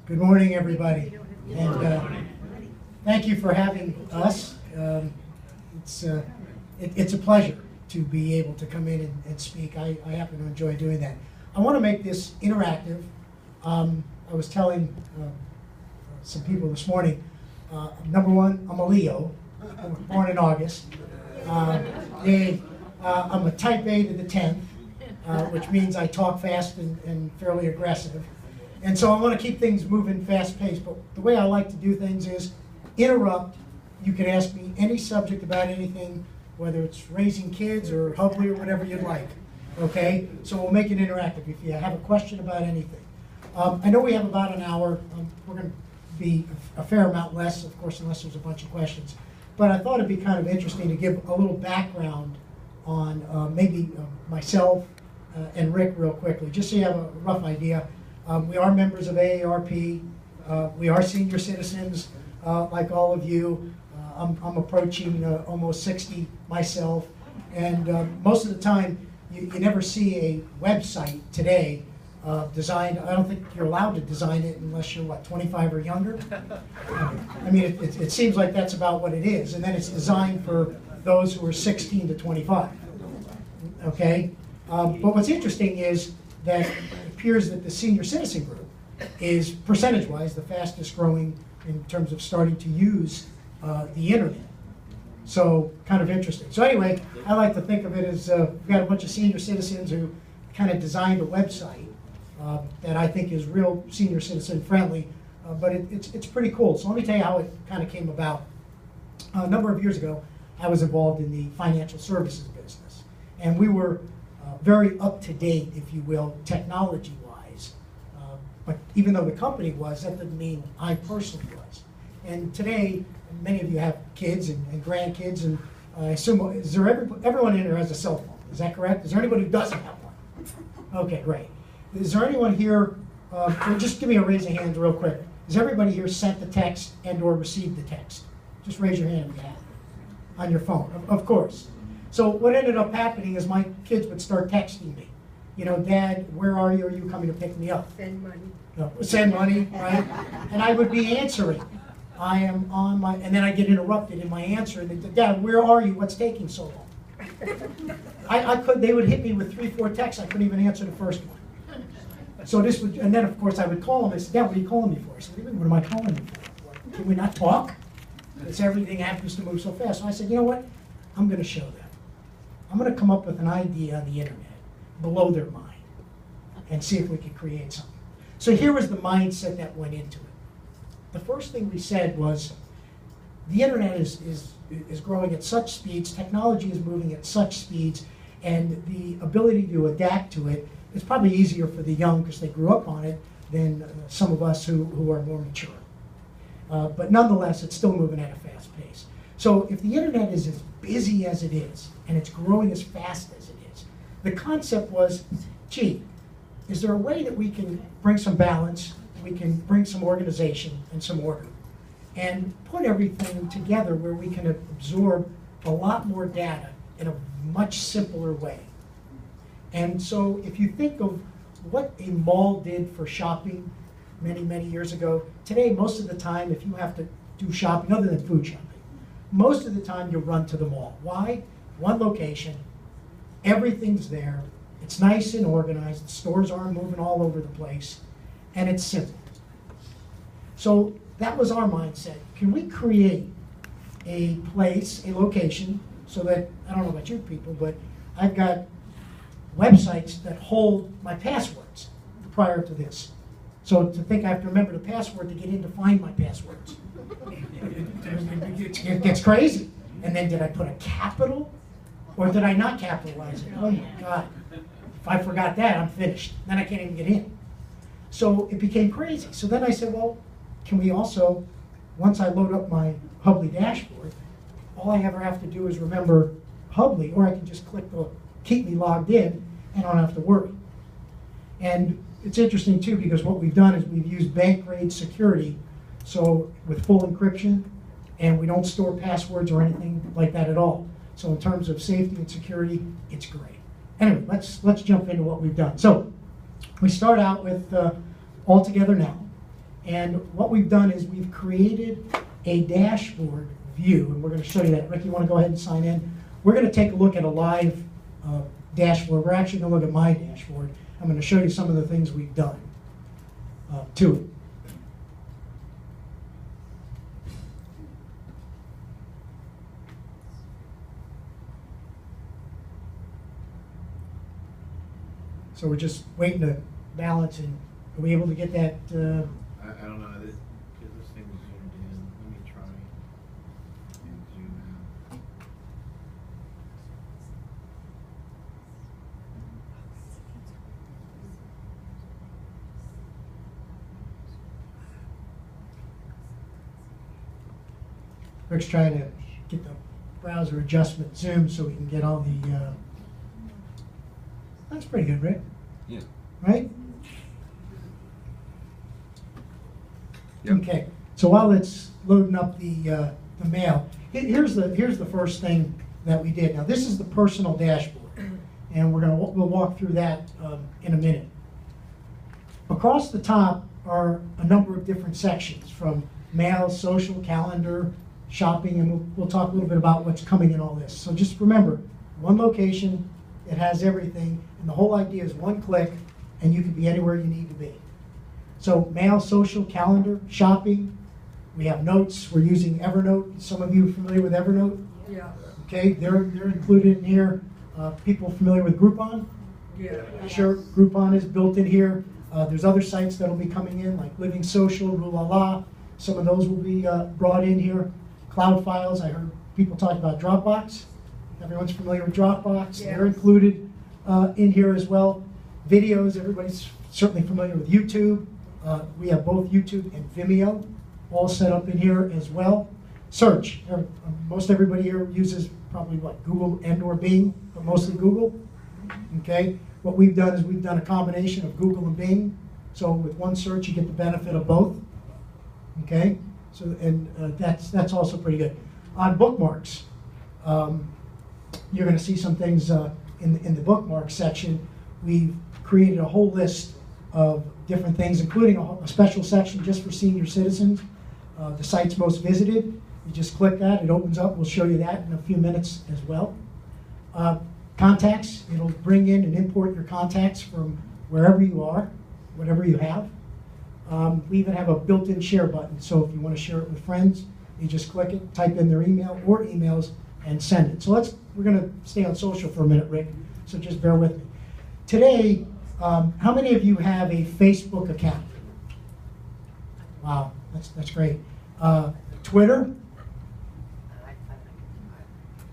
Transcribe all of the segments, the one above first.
Good morning, everybody, and thank you for having us. It's a pleasure to be able to come in and speak. I happen to enjoy doing that. I want to make this interactive. I was telling some people this morning, number one, I'm a Leo, born in August. I'm a type A to the 10th, which means I talk fast and fairly aggressive. And so I want to keep things moving fast-paced, but the way I like to do things is interrupt. You can ask me any subject about anything, whether it's raising kids or Hubley or whatever you'd like, okay? So we'll make it interactive if you have a question about anything. I know we have about an hour. We're going to be a fair amount less, of course, unless there's a bunch of questions. But I thought it'd be kind of interesting to give a little background on maybe myself and Rick real quickly, just so you have a rough idea. We are members of AARP. We are senior citizens, like all of you. I'm approaching almost 60 myself, and most of the time, you never see a website today designed. I don't think you're allowed to design it unless you're, what, 25 or younger? I mean, it seems like that's about what it is, and then it's designed for those who are 16 to 25, okay? But what's interesting is that it appears that the senior citizen group is, percentage-wise, the fastest growing in terms of starting to use the internet. So, kind of interesting. So anyway, I like to think of it as we've got a bunch of senior citizens who kind of designed a website that I think is real senior citizen friendly, but it's pretty cool. So let me tell you how it kind of came about. A number of years ago, I was involved in the financial services business, and we were very up-to-date, if you will, technology-wise. But even though the company was, that didn't mean I personally was. And today, many of you have kids and grandkids, and I assume, everyone in here has a cell phone, is that correct? Is there anybody who doesn't have one? Okay, great. Is there anyone here, just give me a raise of hands real quick. Has everybody here sent the text and or received the text? Just raise your hand if you have it. On your phone, of course. So what ended up happening is my kids would start texting me. You know, Dad, where are you? Are you coming to pick me up? Send money. No, send money, right? And I would be answering. I am on my, and then I get interrupted in my answer, and they, Dad, where are you? What's taking so long? They would hit me with 3, 4 texts. I couldn't even answer the first one. So this would, and then of course I would call them. I said, Dad, what are you calling me for? I said, what am I calling you for? Can we not talk? Because everything happens to move so fast. So I said, you know what? I'm going to show them. I'm going to come up with an idea on the internet, below their mind, and see if we can create something. So here was the mindset that went into it. The first thing we said was, the internet is growing at such speeds, technology is moving at such speeds, and the ability to adapt to it is probably easier for the young because they grew up on it than some of us who are more mature. But nonetheless, it's still moving at a fast pace. So if the internet is as busy as it is, and it's growing as fast as it is, the concept was, gee, is there a way that we can bring some balance, we can bring some organization and some order, and put everything together where we can absorb a lot more data in a much simpler way? And so if you think of what a mall did for shopping many, many years ago, today most of the time if you have to do shopping, other than food shopping, most of the time you run to the mall. Why? One location, everything's there, it's nice and organized, the stores aren't moving all over the place, and it's simple. So that was our mindset. Can we create a place, a location, so that, I don't know about you people, but I've got websites that hold my passwords prior to this. So to think I have to remember the password to get in to find my passwords. It gets crazy. And then did I put a capital or did I not capitalize it? Oh my God. If I forgot that, I'm finished. Then I can't even get in. So it became crazy. So then I said, well, can we also, once I load up my Hubley dashboard, all I ever have to do is remember Hubley, or I can just click the keep me logged in and I don't have to worry. And it's interesting too, because what we've done is we've used bank grade security, so with full encryption, and we don't store passwords or anything like that at all. So in terms of safety and security, it's great. Anyway, let's jump into what we've done. So we start out with All Together Now, And what we've done is we've created a dashboard view, and we're going to show you that. Rick, you want to go ahead and sign in? We're going to take a look at a live dashboard. We're actually going to look at my dashboard. I'm going to show you some of the things we've done to it. So we're just waiting to balance, and are we able to get that? I don't know. This thing was zoomed in. Let me try and zoom out. Rick's trying to get the browser adjustment zoomed so we can get all the. That's pretty good, Rick. Yeah. Right? Yep. Okay. So while it's loading up the mail, here's the first thing that we did. Now this is the personal dashboard, and we'll walk through that in a minute. Across the top are a number of different sections, from mail, social, calendar, shopping, and we'll talk a little bit about what's coming in all this. So just remember, one location, it has everything, and the whole idea is one click, and you can be anywhere you need to be. So mail, social, calendar, shopping. We have notes. We're using Evernote. Some of you are familiar with Evernote? Yeah. Okay, they're included in here. People familiar with Groupon? Yeah. Sure, Groupon is built in here. There's other sites that'll be coming in, like Living Social, Rulala. Some of those will be brought in here. Cloud files. I heard people talk about Dropbox. Everyone's familiar with Dropbox. Yeah. They're included in here as well. Videos, everybody's certainly familiar with YouTube. We have both YouTube and Vimeo all set up in here as well. Search, most everybody here uses probably what, Google and or Bing, but mostly Google. Okay, what we've done is we've done a combination of Google and Bing. So with one search you get the benefit of both. Okay, so and that's also pretty good. On bookmarks, you're going to see some things in the bookmark section. We've created a whole list of different things, including a special section just for senior citizens. The site's most visited. You just click that, it opens up. We'll show you that in a few minutes as well. Contacts, it'll bring in and import your contacts from wherever you are, whatever you have. We even have a built-in share button, so if you want to share it with friends, you just click it, type in their email or emails, and send it. So we're going to stay on social for a minute, Rick, so just bear with me. Today, how many of you have a Facebook account? Wow, that's great. Twitter?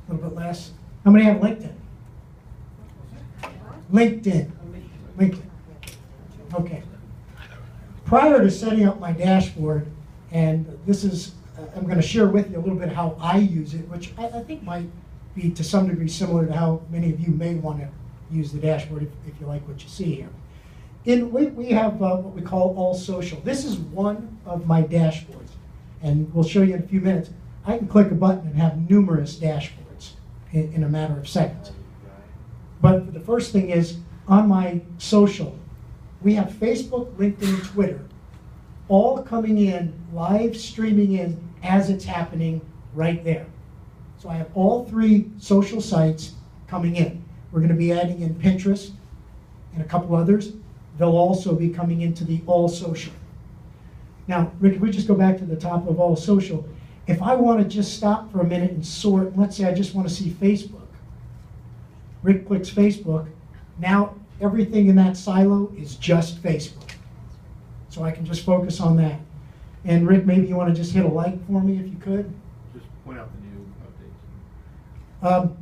A little bit less. How many have LinkedIn? LinkedIn. Okay. Prior to setting up my dashboard, and this is, I'm going to share with you a little bit how I use it, which I think might be to some degree similar to how many of you may want to use the dashboard if you like what you see here. We have what we call All Social. This is one of my dashboards, and we'll show you in a few minutes. I can click a button and have numerous dashboards in a matter of seconds. But the first thing is, on my social, we have Facebook, LinkedIn, and Twitter all coming in, live streaming in as it's happening right there. So I have all three social sites coming in. We're going to be adding in Pinterest and a couple others. They'll also be coming into the All Social. Now, Rick, if we just go back to the top of All Social, if I want to just stop for a minute and sort, and let's say I just want to see Facebook. Rick clicks Facebook. Now everything in that silo is just Facebook. So I can just focus on that. And Rick, maybe you want to just hit a like for me if you could. Just point out the new updates.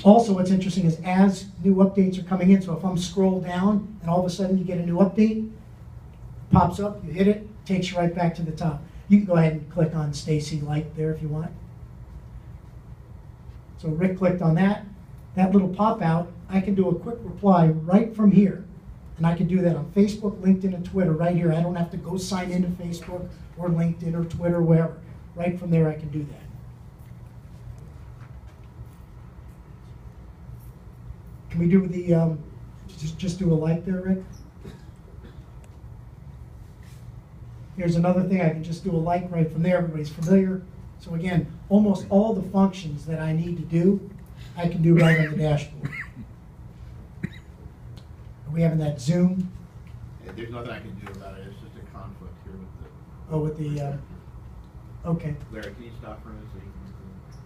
Also, what's interesting is as new updates are coming in, so if I'm scroll down and all of a sudden you get a new update, pops up, you hit it, takes you right back to the top. You can go ahead and click on Stacy Like there if you want. So Rick clicked on that. That little pop out, I can do a quick reply right from here. And I can do that on Facebook, LinkedIn, and Twitter right here. I don't have to go sign into Facebook or LinkedIn or Twitter, wherever. Right from there I can do that. Can we do the, just do a like there, Rick? Here's another thing, I can just do a like right from there, everybody's familiar. So again, almost all the functions that I need to do, I can do right on the dashboard. Are we having that Zoom? There's nothing I can do about it, it's just a conflict here with the. Oh, with the, okay. Larry, can you stop for a minute so you can?